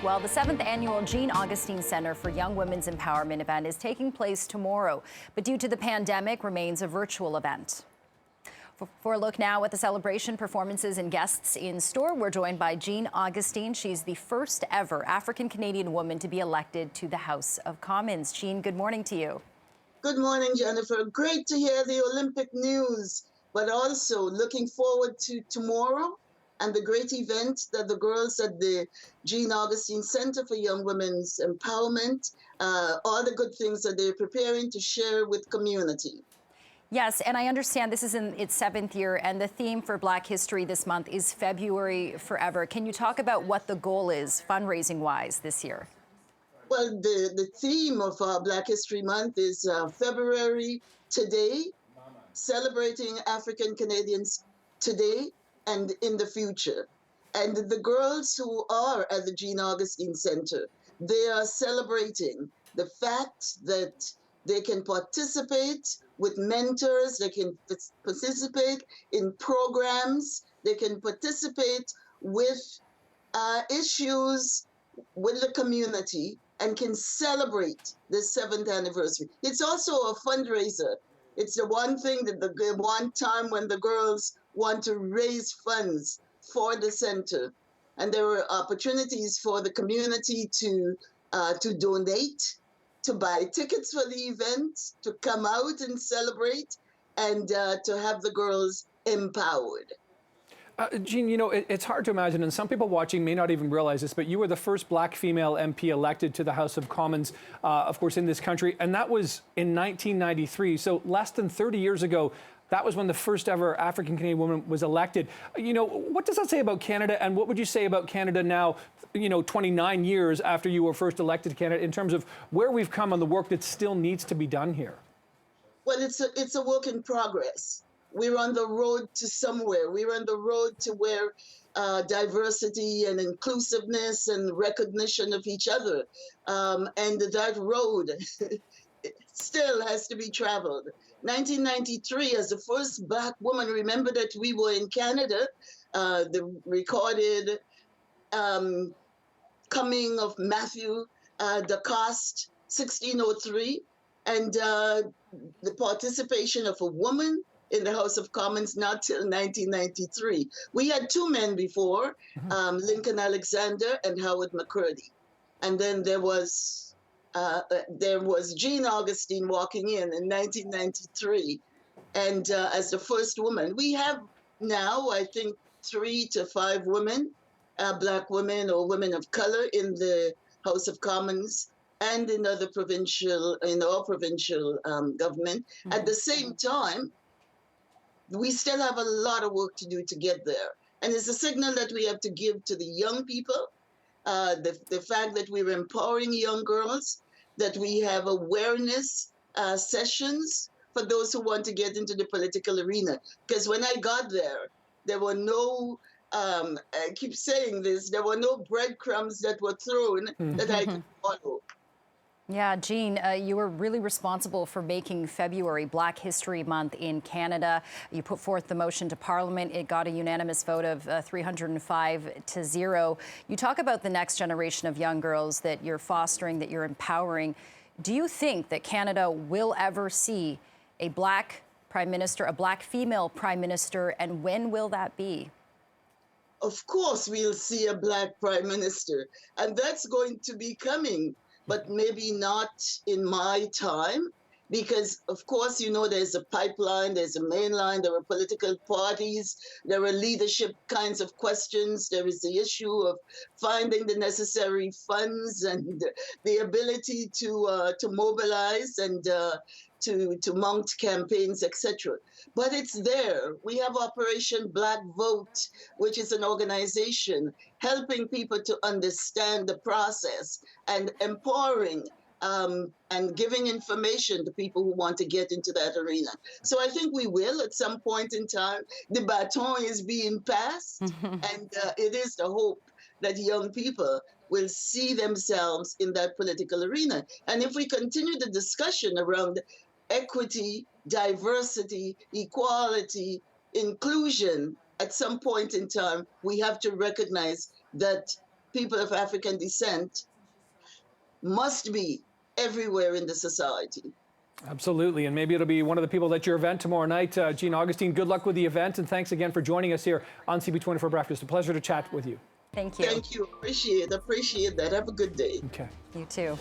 Well, the 7th Annual Jean Augustine Centre for Young Women's Empowerment event is taking place tomorrow, but due to the pandemic, remains a virtual event. For a look now at the celebration, performances and guests in store, we're joined by Jean Augustine. She's the first ever African-Canadian woman to be elected to the House of Commons. Jean, good morning to you. Good morning, Jennifer. Great to hear the Olympic news, but also looking forward to tomorrow and the great event that the girls at the Jean Augustine Centre for Young Women's Empowerment, all the good things that they're preparing to share with community. Yes, and I understand this is in its 7th year, and the theme for Black History this month is February Forever. Can you talk about what the goal is fundraising-wise this year? Well, the theme of Black History Month is February Today, celebrating African Canadians today and in the future. And the girls who are at the Jean Augustine Centre, they are celebrating the fact that they can participate with mentors, they can participate in programs, they can participate with issues with the community and can celebrate the 7th anniversary. It's also a fundraiser. It's the one thing that the one time when the girls want to raise funds for the center. And there are opportunities for the community to donate, to buy tickets for the event, to come out and celebrate, and to have the girls empowered. Jean, you know, it's hard to imagine, and some people watching may not even realize this, but you were the first Black female MP elected to the House of Commons, of course, in this country, and that was in 1993. So less than 30 years ago, that was when the first ever African-Canadian woman was elected. You know, what does that say about Canada, and what would you say about Canada now, 29 years after you were first elected to Canada, in terms of where we've come and the work that still needs to be done here? Well, it's a work in progress. We're on the road to somewhere. We're on the road to where diversity and inclusiveness and recognition of each other. And that road still has to be traveled. 1993, as the first Black woman, remember that we were in Canada, the recorded coming of Matthew DaCoste, 1603, and the participation of a woman in the House of Commons not till 1993. We had two men before, Lincoln Alexander and Howard McCurdy. And then there was Jean Augustine walking in 1993, and as the first woman. We have now, I think, 3 to 5 women, Black women or women of color in the House of Commons and in our provincial government. At the same time, we still have a lot of work to do to get there. And it's a signal that we have to give to the young people, the fact that we're empowering young girls, that we have awareness sessions for those who want to get into the political arena. Because when I got there, there were no, I keep saying this, there were no breadcrumbs that were thrown that I could follow. Yeah, Jean, you were really responsible for making February Black History Month in Canada. You put forth the motion to Parliament. It got a unanimous vote of 305-0. You talk about the next generation of young girls that you're fostering, that you're empowering. Do you think that Canada will ever see a Black Prime Minister, a Black female Prime Minister, and when will that be? Of course, we'll see a Black Prime Minister, and that's going to be coming. But maybe not in my time, because of course, there's a pipeline, there's a main line, there are political parties, there are leadership kinds of questions, there is the issue of finding the necessary funds and the ability to mobilize and to mount campaigns, etc. But it's there. We have Operation Black Vote, which is an organization helping people to understand the process and empowering and giving information to people who want to get into that arena. So I think we will at some point in time. The baton is being passed, and it is the hope that young people will see themselves in that political arena. And if we continue the discussion around equity, diversity, equality, inclusion, at some point in time, we have to recognize that people of African descent must be everywhere in the society. Absolutely, and maybe it'll be one of the people at your event tomorrow night. Jean Augustine, good luck with the event, and thanks again for joining us here on CP24 Breakfast. A pleasure to chat with you. Thank you. Thank you. Appreciate that. Have a good day. Okay. You too.